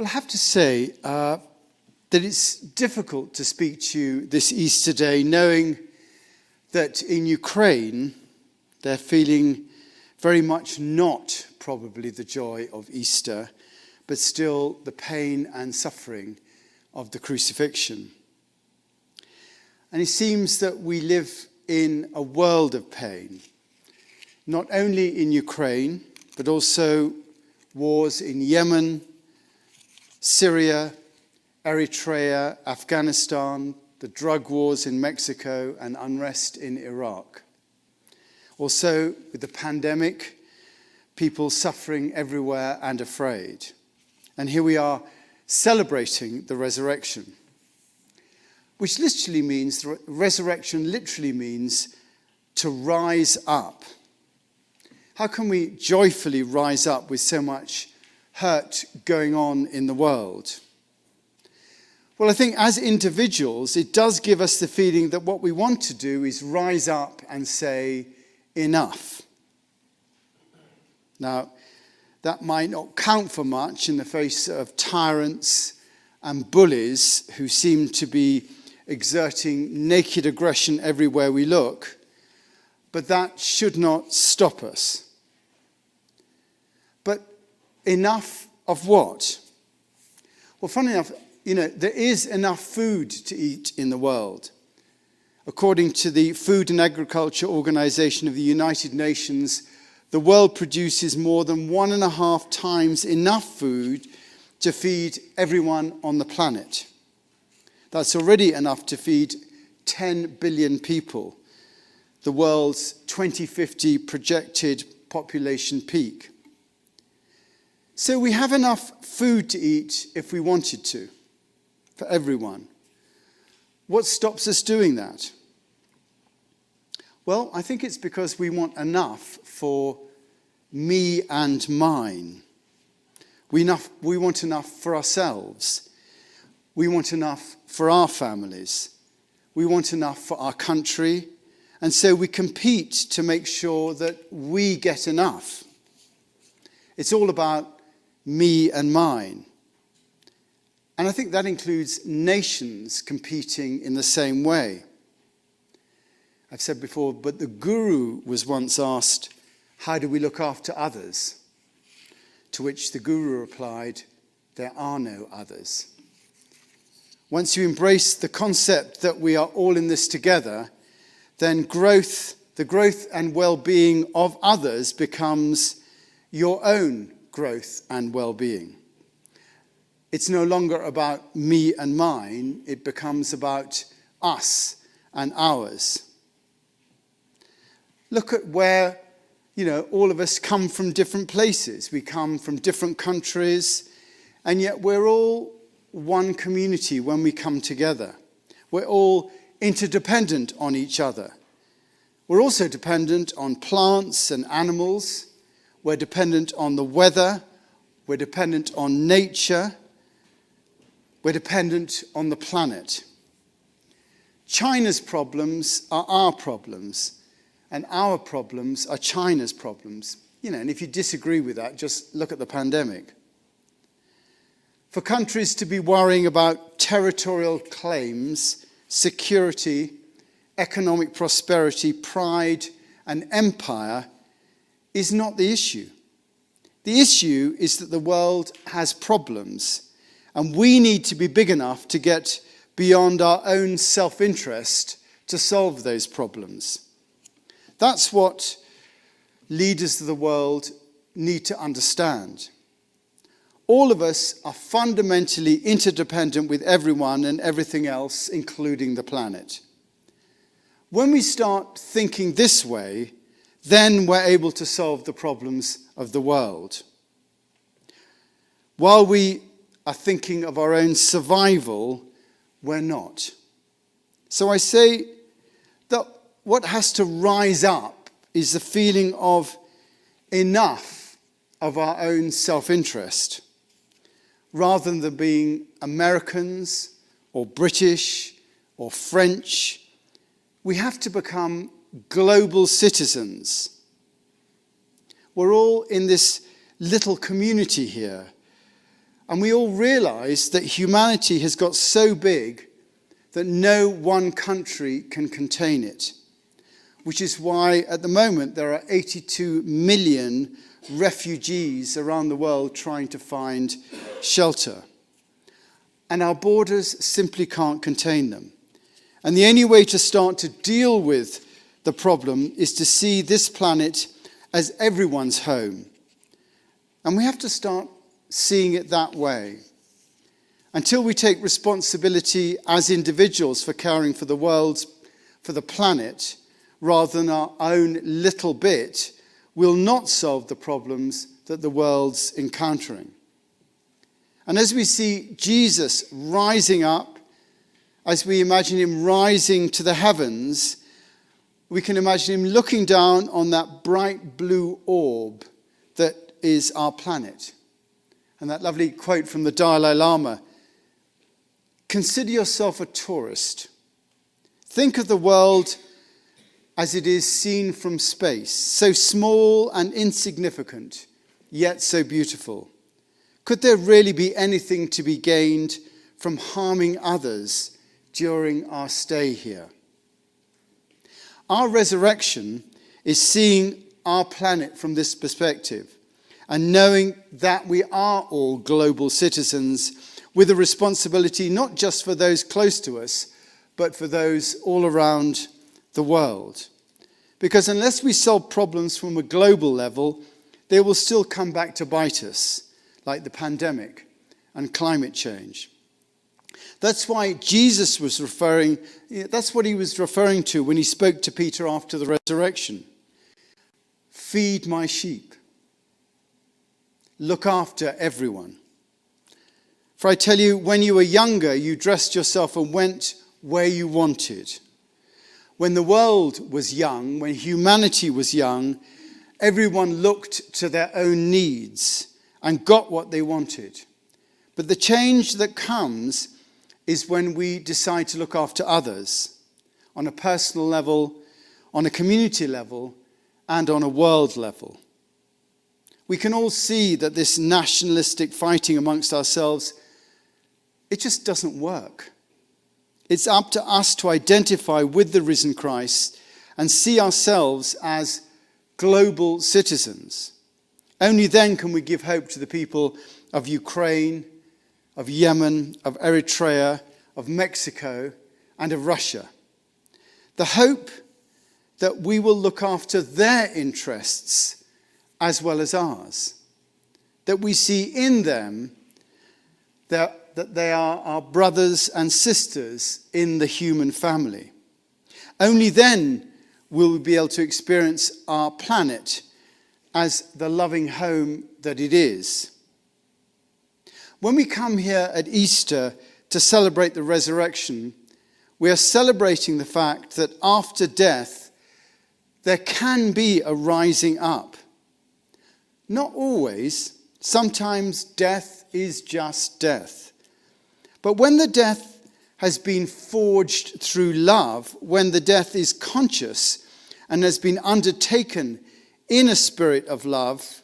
Well, I have to say that it's difficult to speak to you this Easter day knowing that in Ukraine they're feeling very much not probably the joy of Easter, but still the pain and suffering of the crucifixion. And it seems that we live in a world of pain, not only in Ukraine, but also wars in Yemen, Syria, Eritrea, Afghanistan, the drug wars in Mexico, and unrest in Iraq. Also, with the pandemic, people suffering everywhere and afraid. And here we are celebrating the resurrection, which literally means, resurrection literally means to rise up. How can we joyfully rise up with so much hurt going on in the world? Well, I think as individuals, it does give us the feeling that what we want to do is rise up and say, enough. Now, that might not count for much in the face of tyrants and bullies who seem to be exerting naked aggression everywhere we look, but that should not stop us. But enough of what? Well, funnily enough, there is enough food to eat in the world. According to the Food and Agriculture Organization of the United Nations, the world produces more than 1.5 times enough food to feed everyone on the planet. That's already enough to feed 10 billion people, the world's 2050 projected population peak. So we have enough food to eat if we wanted to, for everyone. What stops us doing that? Well, I think it's because we want enough for me and mine. We want enough for ourselves. We want enough for our families. We want enough for our country. And so we compete to make sure that we get enough. It's all about me and mine. And I think that includes nations competing in the same way. I've said before, but the guru was once asked, how do we look after others? To which the guru replied, there are no others. Once you embrace the concept that we are all in this together, then the growth and well-being of others becomes your own growth and well-being. It's no longer about me and mine, it becomes about us and ours. Look at where, all of us come from different places. We come from different countries, and yet we're all one community when we come together. We're all interdependent on each other. We're also dependent on plants and animals. We're dependent on the weather. We're dependent on nature. We're dependent on the planet. China's problems are our problems, and our problems are China's problems. And if you disagree with that, just look at the pandemic. For countries to be worrying about territorial claims, security, economic prosperity, pride, and empire is not the issue. The issue is that the world has problems, and we need to be big enough to get beyond our own self-interest to solve those problems. That's what leaders of the world need to understand. All of us are fundamentally interdependent with everyone and everything else, including the planet. When we start thinking this way, then we're able to solve the problems of the world. While we are thinking of our own survival, we're not. So I say that what has to rise up is the feeling of enough of our own self-interest. Rather than being Americans or British or French, we have to become global citizens. We're all in this little community here. And we all realize that humanity has got so big that no one country can contain it, which is why at the moment there are 82 million refugees around the world trying to find shelter. And our borders simply can't contain them. And the only way to start to deal with the problem is to see this planet as everyone's home. And we have to start seeing it that way. Until we take responsibility as individuals for caring for the world, for the planet, rather than our own little bit, we'll not solve the problems that the world's encountering. And as we see Jesus rising up, as we imagine him rising to the heavens, we can imagine him looking down on that bright blue orb that is our planet. And that lovely quote from the Dalai Lama, "Consider yourself a tourist. Think of the world as it is seen from space, so small and insignificant, yet so beautiful. Could there really be anything to be gained from harming others during our stay here?" Our resurrection is seeing our planet from this perspective and knowing that we are all global citizens with a responsibility not just for those close to us, but for those all around the world. Because unless we solve problems from a global level, they will still come back to bite us, like the pandemic and climate change. That's why Jesus was that's what he was referring to when he spoke to Peter after the resurrection. Feed my sheep. Look after everyone. For I tell you, when you were younger, you dressed yourself and went where you wanted. When the world was young, when humanity was young, everyone looked to their own needs and got what they wanted. But the change that comes is when we decide to look after others on a personal level, on a community level, and on a world level. We can all see that this nationalistic fighting amongst ourselves, it just doesn't work. It's up to us to identify with the risen Christ and see ourselves as global citizens. Only then can we give hope to the people of Ukraine, of Yemen, of Eritrea, of Mexico, and of Russia. The hope that we will look after their interests as well as ours. That we see in them that they are our brothers and sisters in the human family. Only then will we be able to experience our planet as the loving home that it is. When we come here at Easter to celebrate the resurrection, we are celebrating the fact that after death, there can be a rising up. Not always. Sometimes death is just death. But when the death has been forged through love, when the death is conscious and has been undertaken in a spirit of love,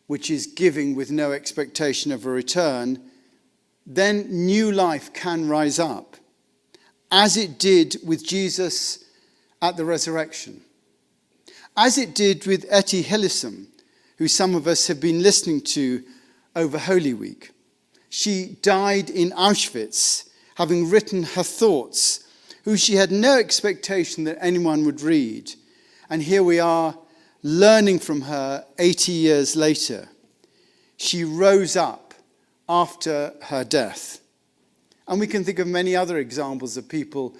which is giving with no expectation of a return, then new life can rise up, as it did with Jesus at the resurrection, as it did with Etty Hillesum, who some of us have been listening to over Holy Week. She died in Auschwitz, having written her thoughts, who she had no expectation that anyone would read. And here we are, learning from her 80 years later. She rose up after her death. And we can think of many other examples of people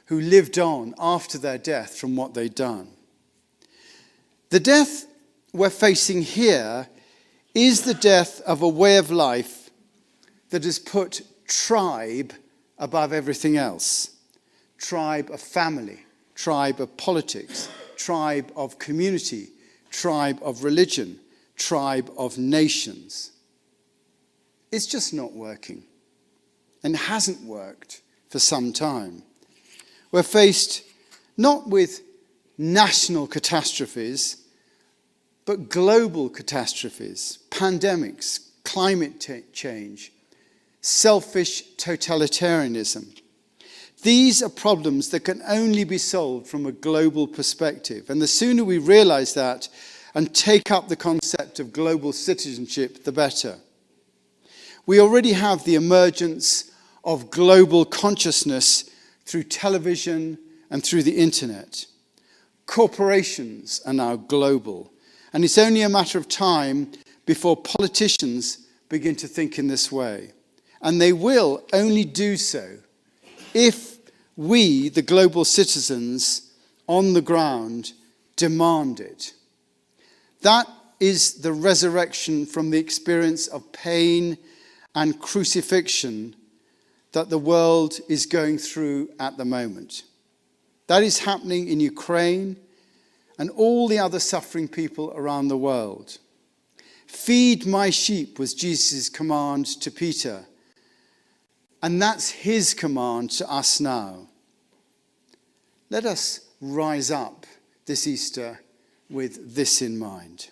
who lived on after their death from what they'd done. The death we're facing here is the death of a way of life that has put tribe above everything else. Tribe of family, tribe of politics, tribe of community, tribe of religion, tribe of nations. It's just not working and hasn't worked for some time. We're faced not with national catastrophes, but global catastrophes, pandemics, climate change, selfish totalitarianism. These are problems that can only be solved from a global perspective. And the sooner we realize that and take up the concept of global citizenship, the better. We already have the emergence of global consciousness through television and through the internet. Corporations are now global, and it's only a matter of time before politicians begin to think in this way. And they will only do so if we, the global citizens on the ground, demand it. That is the resurrection from the experience of pain and crucifixion that the world is going through at the moment. That is happening in Ukraine and all the other suffering people around the world. Feed my sheep was Jesus' command to Peter. And that's his command to us now. Let us rise up this Easter with this in mind.